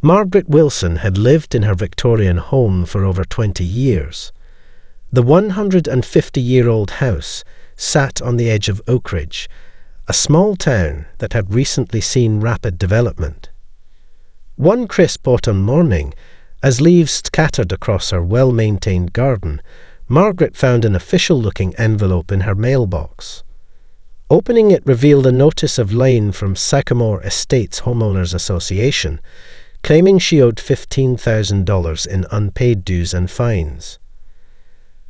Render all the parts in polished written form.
Margaret Wilson had lived in her Victorian home for over 20 years. The 150-year-old house sat on the edge of Oakridge, a small town that had recently seen rapid development. One crisp autumn morning, as leaves scattered across her well-maintained garden, Margaret found an official-looking envelope in her mailbox. Opening it revealed a notice of Lien from Sycamore Estates Homeowners Association, claiming she owed $15,000 in unpaid dues and fines.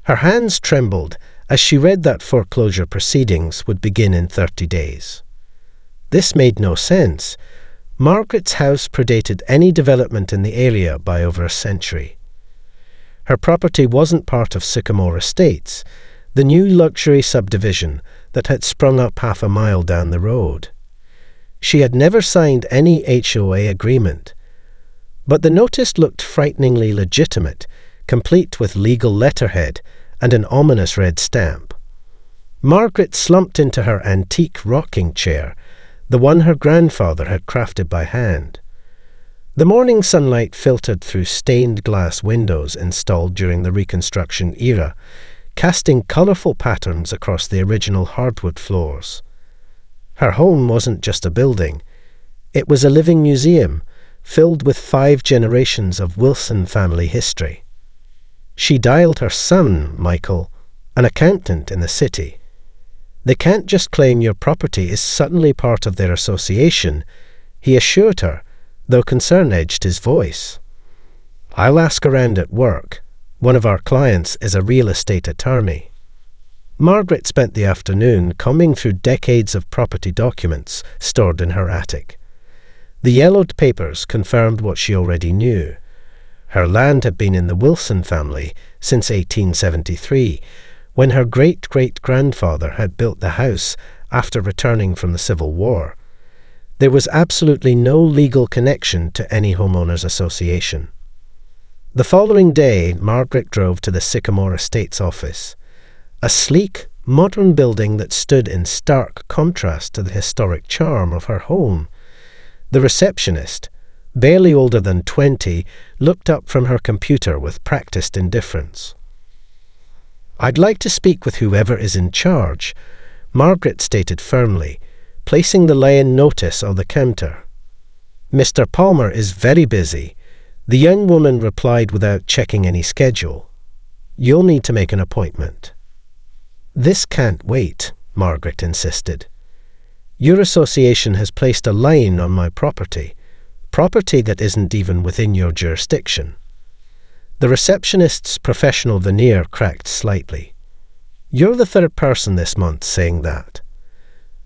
Her hands trembled as she read that foreclosure proceedings would begin in 30 days. This made no sense. Margaret's house predated any development in the area by over a century. Her property wasn't part of Sycamore Estates, the new luxury subdivision that had sprung up half a mile down the road. She had never signed any HOA agreement, but the notice looked frighteningly legitimate, complete with legal letterhead and an ominous red stamp. Margaret slumped into her antique rocking chair, the one her grandfather had crafted by hand. The morning sunlight filtered through stained glass windows installed during the Reconstruction era, casting colourful patterns across the original hardwood floors. Her home wasn't just a building. It was a living museum, filled with 5 generations of Wilson family history. She dialed her son, Michael, an accountant in the city. They can't just claim your property is suddenly part of their association, he assured her, though concern edged his voice. I'll ask around at work. One of our clients is a real estate attorney. Margaret spent the afternoon combing through decades of property documents stored in her attic. The yellowed papers confirmed what she already knew. Her land had been in the Wilson family since 1873, when her great-great-grandfather had built the house after returning from the Civil War. There was absolutely no legal connection to any homeowners association. The following day, Margaret drove to the Sycamore Estates office, a sleek, modern building that stood in stark contrast to the historic charm of her home. The receptionist, barely older than 20, looked up from her computer with practiced indifference. I'd like to speak with whoever is in charge, Margaret stated firmly, placing the Lien notice on the counter. Mr. Palmer is very busy, the young woman replied without checking any schedule. You'll need to make an appointment. This can't wait, Margaret insisted. Your association has placed a lien on my property that isn't even within your jurisdiction. The receptionist's professional veneer cracked slightly. You're the 3rd person this month saying that.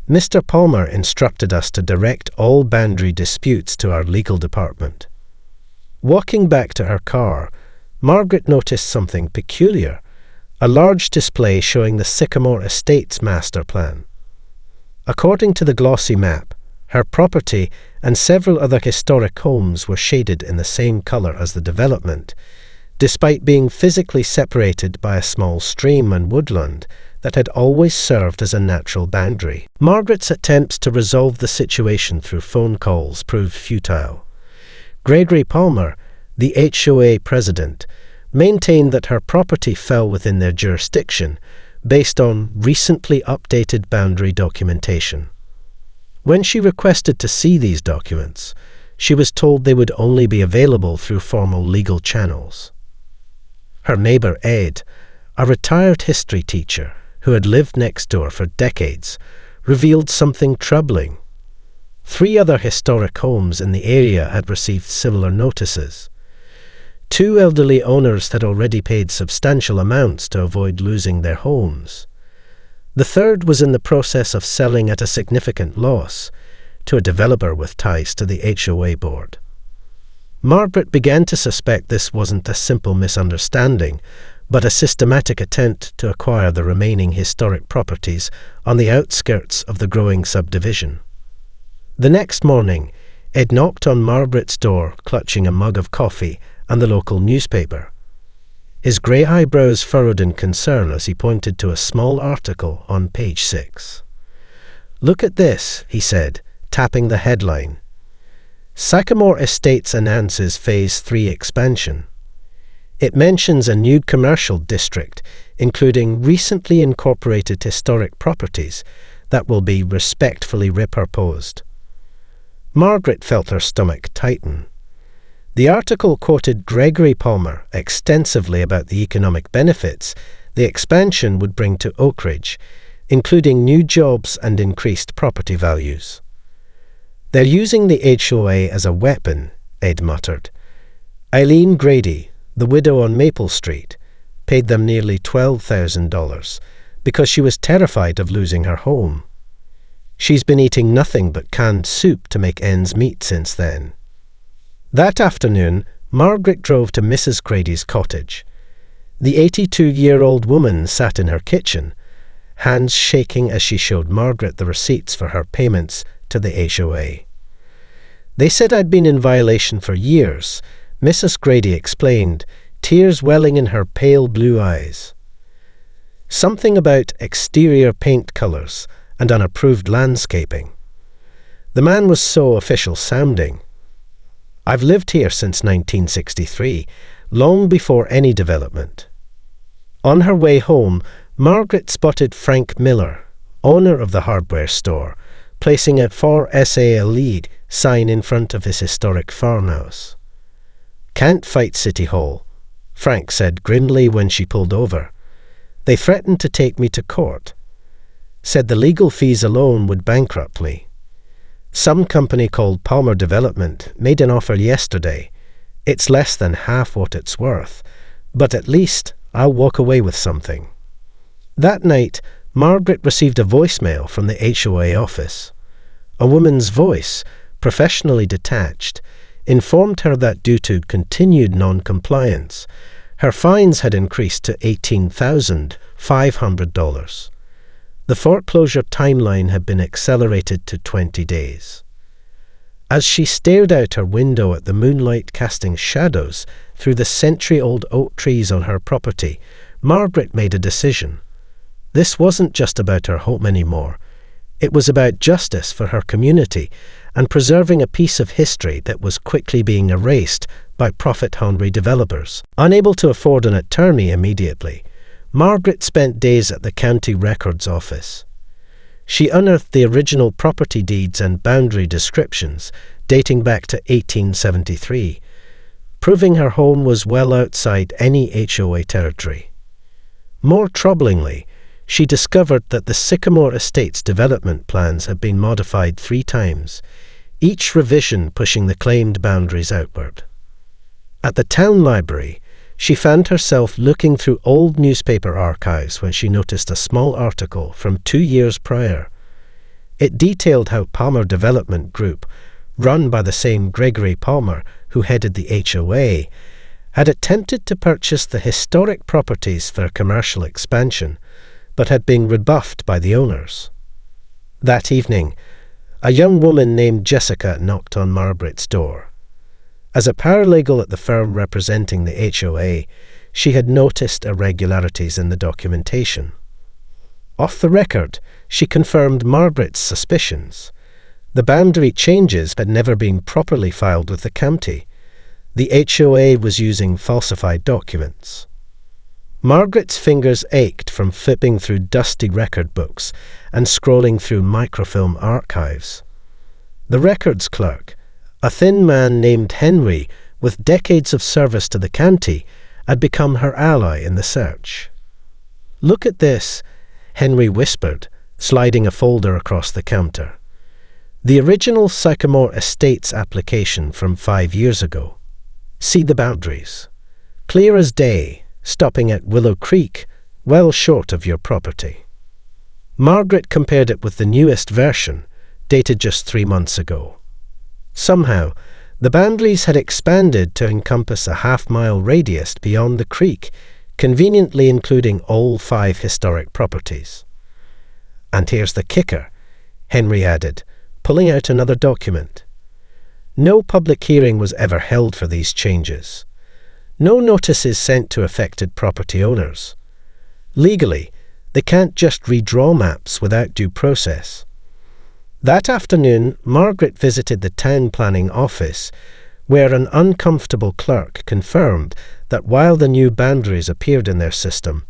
Mr. Palmer instructed us to direct all boundary disputes to our legal department. Walking back to her car, Margaret noticed something peculiar, a large display showing the Sycamore Estates master plan. According to the glossy map, her property and several other historic homes were shaded in the same colour as the development, despite being physically separated by a small stream and woodland that had always served as a natural boundary. Margaret's attempts to resolve the situation through phone calls proved futile. Gregory Palmer, the HOA president, maintained that her property fell within their jurisdiction based on recently updated boundary documentation. When she requested to see these documents, she was told they would only be available through formal legal channels. Her neighbour Ed, a retired history teacher who had lived next door for decades, revealed something troubling. 3 other historic homes in the area had received similar notices. 2 elderly owners had already paid substantial amounts to avoid losing their homes. The 3rd was in the process of selling at a significant loss to a developer with ties to the HOA board. Margaret began to suspect this wasn't a simple misunderstanding, but a systematic attempt to acquire the remaining historic properties on the outskirts of the growing subdivision. The next morning, Ed knocked on Margaret's door, clutching a mug of coffee and the local newspaper. His grey eyebrows furrowed in concern as he pointed to a small article on page 6. "Look at this," he said, tapping the headline. Sycamore Estates announces Phase 3 expansion. It mentions a new commercial district, including recently incorporated historic properties that will be respectfully repurposed. Margaret felt her stomach tighten. The article quoted Gregory Palmer extensively about the economic benefits the expansion would bring to Oakridge, including new jobs and increased property values. "They're using the HOA as a weapon," Ed muttered. Eileen Grady, the widow on Maple Street, paid them nearly $12,000 because she was terrified of losing her home. She's been eating nothing but canned soup to make ends meet since then. That afternoon, Margaret drove to Mrs. Grady's cottage. The 82-year-old woman sat in her kitchen, hands shaking as she showed Margaret the receipts for her payments to the HOA. "They said I'd been in violation for years," Mrs. Grady explained, tears welling in her pale blue eyes. Something about exterior paint colours and unapproved landscaping. The man was so official-sounding. "I've lived here since 1963, long before any development." On her way home, Margaret spotted Frank Miller, owner of the hardware store, placing a "For SALE" sign in front of his historic farmhouse. "Can't fight City Hall," Frank said grimly when she pulled over. "They threatened to take me to court. Said the legal fees alone would bankrupt me. Some company called Palmer Development made an offer yesterday. It's less than half what it's worth, but at least I'll walk away with something." That night, Margaret received a voicemail from the HOA office. A woman's voice, professionally detached, informed her that due to continued non-compliance, her fines had increased to $18,500. The foreclosure timeline had been accelerated to 20 days. As she stared out her window at the moonlight casting shadows through the century-old oak trees on her property, Margaret made a decision. This wasn't just about her home anymore. It was about justice for her community and preserving a piece of history that was quickly being erased by profit-hungry developers. Unable to afford an attorney immediately, Margaret spent days at the county records office. She unearthed the original property deeds and boundary descriptions dating back to 1873, proving her home was well outside any HOA territory. More troublingly, she discovered that the Sycamore Estates development plans had been modified 3 times, each revision pushing the claimed boundaries outward. At the town library, she found herself looking through old newspaper archives when she noticed a small article from 2 years prior. It detailed how Palmer Development Group, run by the same Gregory Palmer who headed the HOA, had attempted to purchase the historic properties for commercial expansion, but had been rebuffed by the owners. That evening, a young woman named Jessica knocked on Margaret's door. As a paralegal at the firm representing the HOA, she had noticed irregularities in the documentation. Off the record, she confirmed Margaret's suspicions. The boundary changes had never been properly filed with the county. The HOA was using falsified documents. Margaret's fingers ached from flipping through dusty record books and scrolling through microfilm archives. The records clerk, a thin man named Henry with decades of service to the county, had become her ally in the search. "Look at this," Henry whispered, sliding a folder across the counter. "The original Sycamore Estates application from 5 years ago. See the boundaries. Clear as day, stopping at Willow Creek, well short of your property." Margaret compared it with the newest version, dated just 3 months ago. Somehow, the boundaries had expanded to encompass a half-mile radius beyond the creek, conveniently including all 5 historic properties. "And here's the kicker," Henry added, pulling out another document. No public hearing was ever held for these changes. No notices sent to affected property owners. Legally, they can't just redraw maps without due process. That afternoon, Margaret visited the town planning office, where an uncomfortable clerk confirmed that while the new boundaries appeared in their system,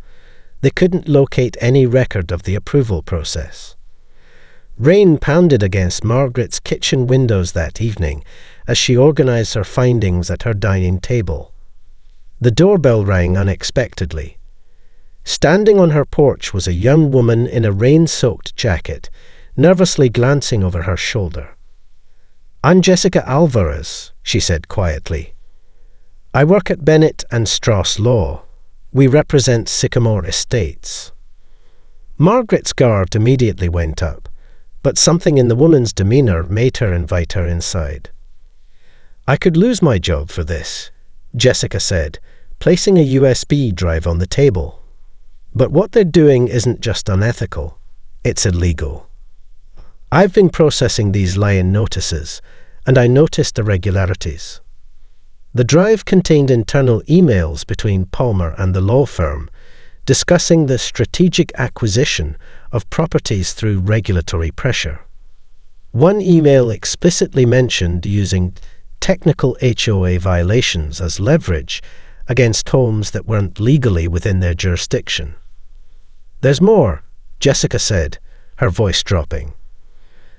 they couldn't locate any record of the approval process. Rain pounded against Margaret's kitchen windows that evening as she organized her findings at her dining table. The doorbell rang unexpectedly. Standing on her porch was a young woman in a rain-soaked jacket, nervously glancing over her shoulder. "I'm Jessica Alvarez," she said quietly. "I work at Bennett and Strauss Law. We represent Sycamore Estates." Margaret's guard immediately went up, but something in the woman's demeanor made her invite her inside. "I could lose my job for this," Jessica said, placing a USB drive on the table. "But what they're doing isn't just unethical, it's illegal. I've been processing these Lien notices, and I noticed irregularities." The drive contained internal emails between Palmer and the law firm, discussing the strategic acquisition of properties through regulatory pressure. One email explicitly mentioned using technical HOA violations as leverage against homes that weren't legally within their jurisdiction. "There's more," Jessica said, her voice dropping.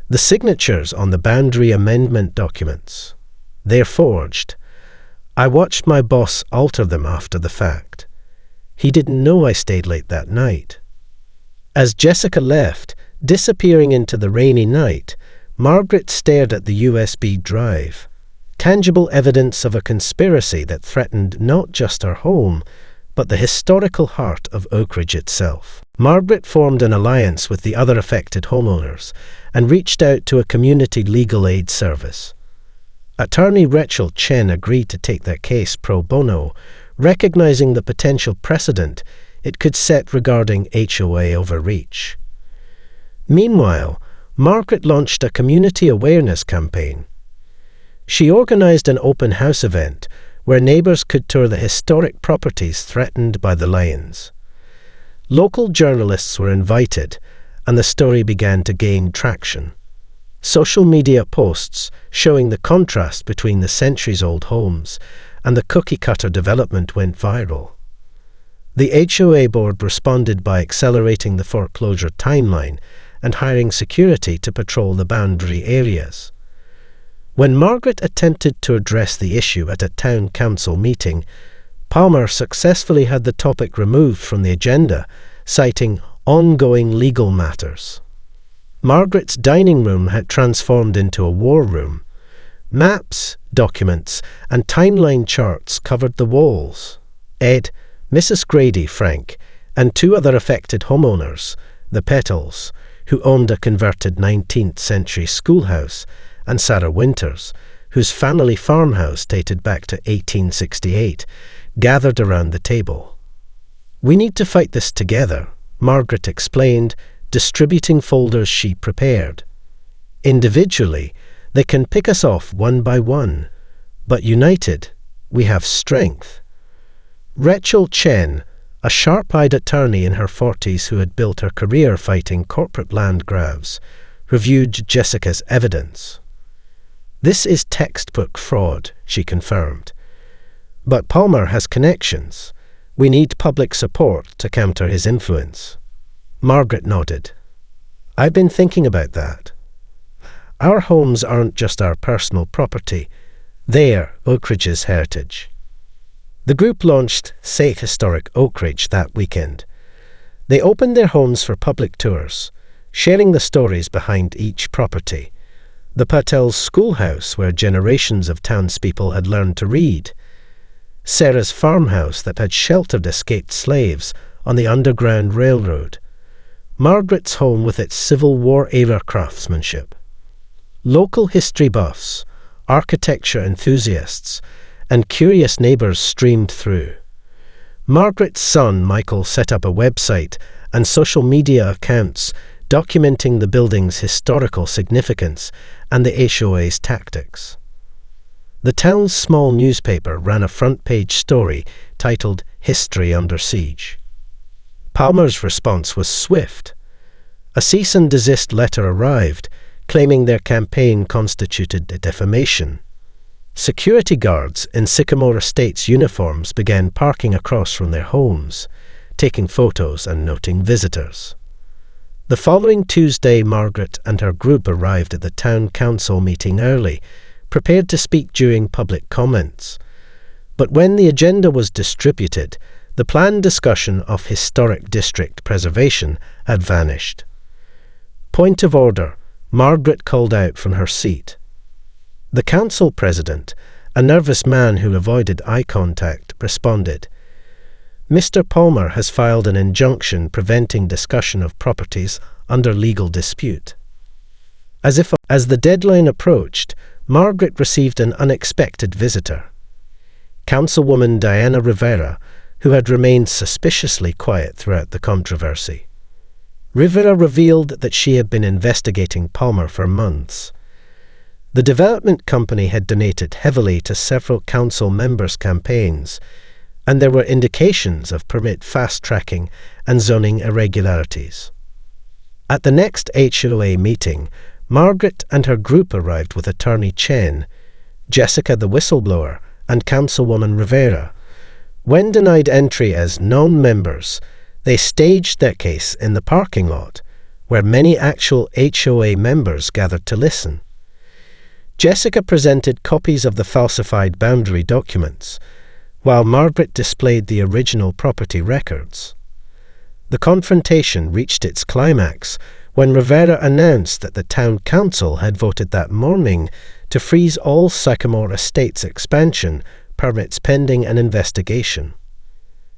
"The signatures on the boundary amendment documents. They're forged. I watched my boss alter them after the fact. He didn't know I stayed late that night." As Jessica left, disappearing into the rainy night, Margaret stared at the USB drive, tangible evidence of a conspiracy that threatened not just her home, but the historical heart of Oakridge itself. Margaret formed an alliance with the other affected homeowners and reached out to a community legal aid service. Attorney Rachel Chen agreed to take their case pro bono, recognizing the potential precedent it could set regarding HOA overreach. Meanwhile, Margaret launched a community awareness campaign. She organized an open house event where neighbors could tour the historic properties threatened by the Liens. Local journalists were invited, and the story began to gain traction. Social media posts showing the contrast between the centuries-old homes and the cookie-cutter development went viral. The HOA board responded by accelerating the foreclosure timeline and hiring security to patrol the boundary areas. When Margaret attempted to address the issue at a town council meeting, Palmer successfully had the topic removed from the agenda, citing ongoing legal matters. Margaret's dining room had transformed into a war room. Maps, documents, and timeline charts covered the walls. Ed, Mrs. Grady, Frank, and two other affected homeowners, the Petals, who owned a converted 19th century schoolhouse, and Sarah Winters, whose family farmhouse dated back to 1868, gathered around the table. "We need to fight this together," Margaret explained, distributing folders she prepared. "Individually, they can pick us off one by one, but united, we have strength." Rachel Chen, a sharp-eyed attorney in her 40s who had built her career fighting corporate land grabs, reviewed Jessica's evidence. "This is textbook fraud," she confirmed. "But Palmer has connections. We need public support to counter his influence." Margaret nodded. "I've been thinking about that. Our homes aren't just our personal property. They're Oakridge's heritage." The group launched Say Historic Oakridge that weekend. They opened their homes for public tours, sharing the stories behind each property. The Patel's schoolhouse, where generations of townspeople had learned to read. Sarah's farmhouse that had sheltered escaped slaves on the Underground Railroad. Margaret's home with its Civil War-era craftsmanship. Local history buffs, architecture enthusiasts, and curious neighbours streamed through. Margaret's son, Michael, set up a website and social media accounts documenting the building's historical significance and the HOA's tactics. The town's small newspaper ran a front-page story titled "History Under Siege." Palmer's response was swift. A cease and desist letter arrived, claiming their campaign constituted defamation. Security guards in Sycamore Estates uniforms began parking across from their homes, taking photos and noting visitors. The following Tuesday, Margaret and her group arrived at the town council meeting early, prepared to speak during public comments. But when the agenda was distributed, the planned discussion of historic district preservation had vanished. "Point of order," Margaret called out from her seat. The council president, a nervous man who avoided eye contact, responded, "Mr. Palmer has filed an injunction preventing discussion of properties under legal dispute." As the deadline approached, Margaret received an unexpected visitor. Councilwoman Diana Rivera, who had remained suspiciously quiet throughout the controversy. Rivera revealed that she had been investigating Palmer for months. The development company had donated heavily to several council members' campaigns, and there were indications of permit fast-tracking and zoning irregularities. At the next HOA meeting, Margaret and her group arrived with attorney Chen, Jessica the whistleblower, and Councilwoman Rivera. When denied entry as non-members, they staged their case in the parking lot, where many actual HOA members gathered to listen. Jessica presented copies of the falsified boundary documents, while Margaret displayed the original property records. The confrontation reached its climax when Rivera announced that the town council had voted that morning to freeze all Sycamore Estates expansion permits pending an investigation.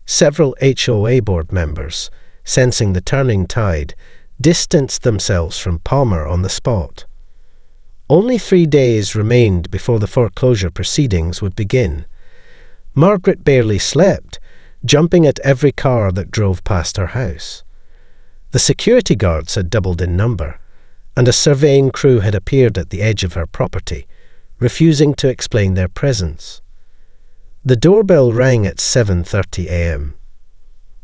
Several HOA board members, sensing the turning tide, distanced themselves from Palmer on the spot. Only 3 days remained before the foreclosure proceedings would begin. Margaret barely slept, jumping at every car that drove past her house. The security guards had doubled in number, and a surveying crew had appeared at the edge of her property, refusing to explain their presence. The doorbell rang at 7:30 a.m.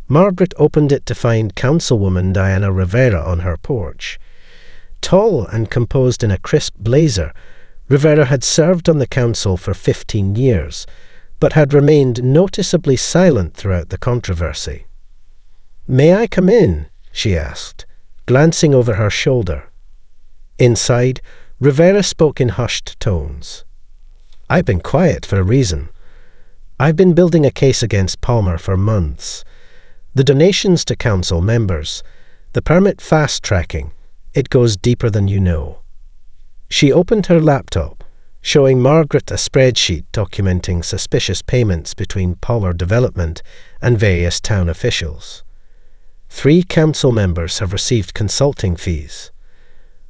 Margaret opened it to find Councilwoman Diana Rivera on her porch. Tall and composed in a crisp blazer, Rivera had served on the council for 15 years, but had remained noticeably silent throughout the controversy. "May I come in?" she asked, glancing over her shoulder. Inside, Rivera spoke in hushed tones. "I've been quiet for a reason. I've been building a case against Palmer for months. The donations to council members, the permit fast-tracking, it goes deeper than you know." She opened her laptop, showing Margaret a spreadsheet documenting suspicious payments between Palmer Development and various town officials. 3 council members have received consulting fees.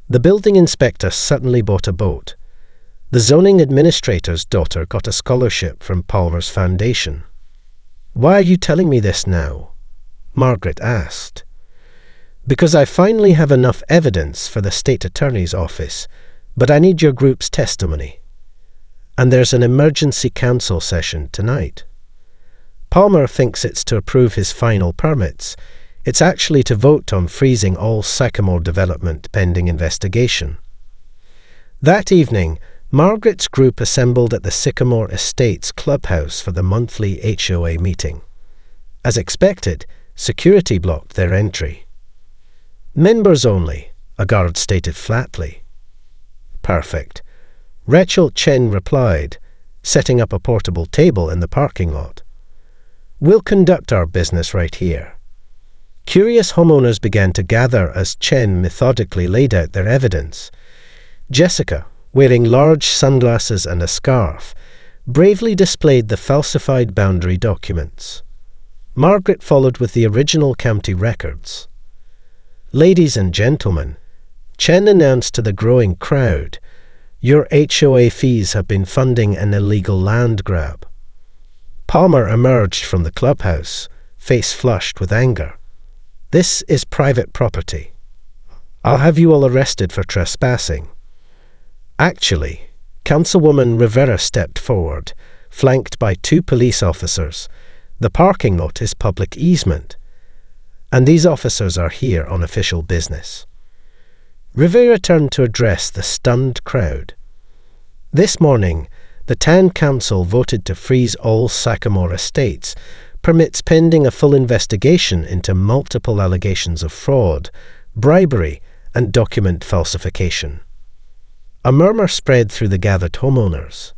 The building inspector suddenly bought a boat. The zoning administrator's daughter got a scholarship from Palmer's foundation. "Why are you telling me this now?" Margaret asked. "Because I finally have enough evidence for the state attorney's office, but I need your group's testimony. And there's an emergency council session tonight. Palmer thinks it's to approve his final permits. It's actually to vote on freezing all Sycamore development pending investigation." That evening, Margaret's group assembled at the Sycamore Estates clubhouse for the monthly HOA meeting. As expected, security blocked their entry. "Members only," a guard stated flatly. "Perfect," Rachel Chen replied, setting up a portable table in the parking lot. "We'll conduct our business right here." Curious homeowners began to gather as Chen methodically laid out their evidence. Jessica, wearing large sunglasses and a scarf, bravely displayed the falsified boundary documents. Margaret followed with the original county records. "Ladies and gentlemen," Chen announced to the growing crowd, "your HOA fees have been funding an illegal land grab." Palmer emerged from the clubhouse, face flushed with anger. "This is private property. I'll have you all arrested for trespassing." Actually, Councilwoman Rivera stepped forward, flanked by 2 police officers. The parking lot is public easement, and these officers are here on official business. Rivera turned to address the stunned crowd. This morning, the town council voted to freeze all Sycamore estates, permits pending a full investigation into multiple allegations of fraud, bribery, and document falsification. A murmur spread through the gathered homeowners.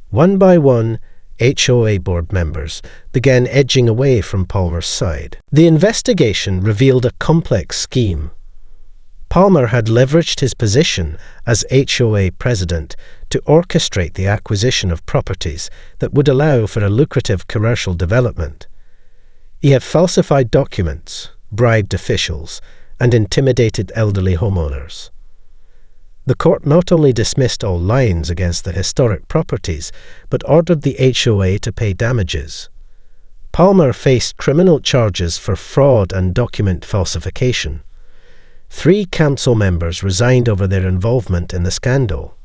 One by one, HOA board members began edging away from Palmer's side. The investigation revealed a complex scheme. Palmer had leveraged his position as HOA president to orchestrate the acquisition of properties that would allow for a lucrative commercial development. He had falsified documents, bribed officials, and intimidated elderly homeowners. The court not only dismissed all liens against the historic properties, but ordered the HOA to pay damages. Palmer faced criminal charges for fraud and document falsification. 3 council members resigned over their involvement in the scandal.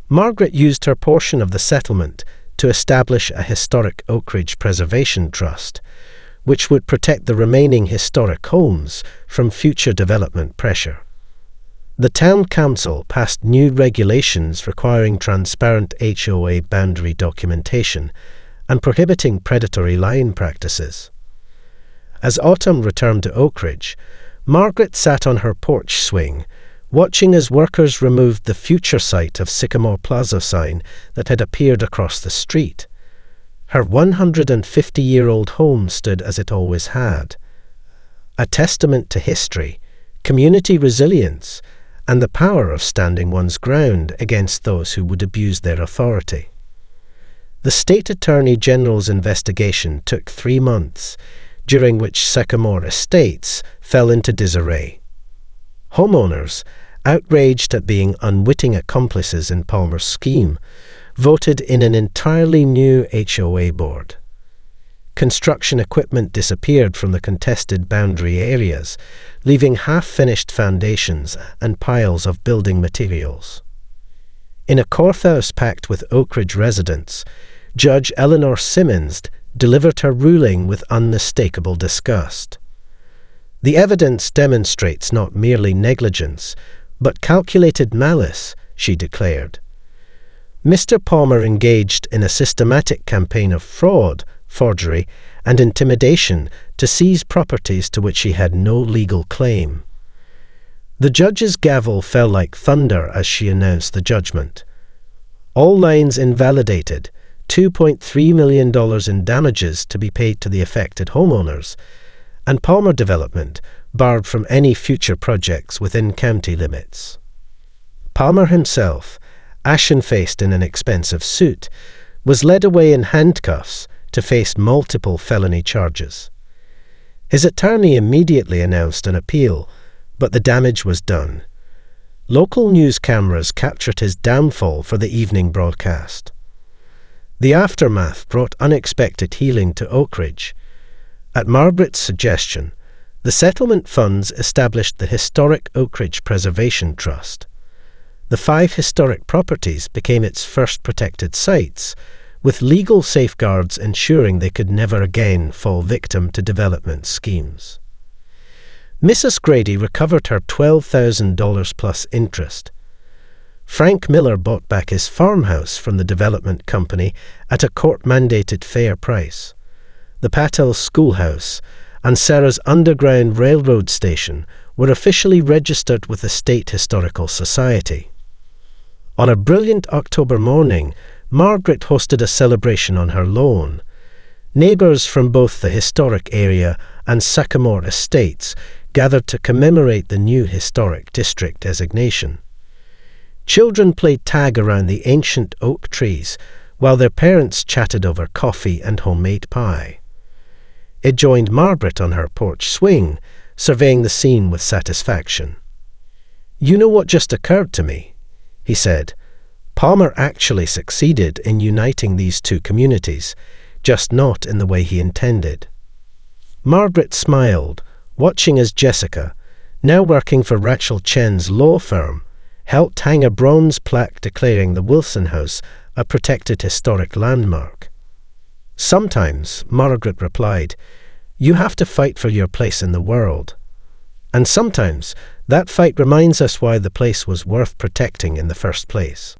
Margaret used her portion of the settlement to establish a historic Oak Ridge Preservation Trust, which would protect the remaining historic homes from future development pressure. The town council passed new regulations requiring transparent HOA boundary documentation and prohibiting predatory line practices. As autumn returned to Oak Ridge, Margaret sat on her porch swing, watching as workers removed the future site of Sycamore Plaza sign that had appeared across the street. Her 150-year-old home stood as it always had, a testament to history, community resilience, and the power of standing one's ground against those who would abuse their authority. The State Attorney General's investigation took 3 months, during which Sycamore estates fell into disarray. Homeowners, outraged at being unwitting accomplices in Palmer's scheme, voted in an entirely new HOA board. Construction equipment disappeared from the contested boundary areas, leaving half-finished foundations and piles of building materials. In a courthouse packed with Oak Ridge residents, Judge Eleanor Simmons delivered her ruling with unmistakable disgust. The evidence demonstrates not merely negligence, but calculated malice, she declared. Mr. Palmer engaged in a systematic campaign of fraud, forgery, and intimidation to seize properties to which he had no legal claim. The judge's gavel fell like thunder as she announced the judgment. All lines invalidated, $2.3 million in damages to be paid to the affected homeowners, and Palmer Development barred from any future projects within county limits. Palmer himself, ashen-faced in an expensive suit, was led away in handcuffs to face multiple felony charges. His attorney immediately announced an appeal, but the damage was done. Local news cameras captured his downfall for the evening broadcast. The aftermath brought unexpected healing to Oak Ridge. At Margaret's suggestion, the settlement funds established the historic Oak Ridge Preservation Trust. The 5 historic properties became its first protected sites, with legal safeguards ensuring they could never again fall victim to development schemes. Mrs. Grady recovered her $12,000 plus interest. Frank Miller bought back his farmhouse from the development company at a court-mandated fair price. The Patel Schoolhouse and Sarah's Underground Railroad Station were officially registered with the State Historical Society. On a brilliant October morning, Margaret hosted a celebration on her lawn. Neighbours from both the historic area and Sycamore estates gathered to commemorate the new historic district designation. Children played tag around the ancient oak trees, while their parents chatted over coffee and homemade pie. It joined Margaret on her porch swing, surveying the scene with satisfaction. "You know what just occurred to me?" he said. Palmer actually succeeded in uniting these 2 communities, just not in the way he intended. Margaret smiled, watching as Jessica, now working for Rachel Chen's law firm, helped hang a bronze plaque declaring the Wilson House a protected historic landmark. "Sometimes," Margaret replied, "you have to fight for your place in the world. And sometimes That fight reminds us why the place was worth protecting in the first place.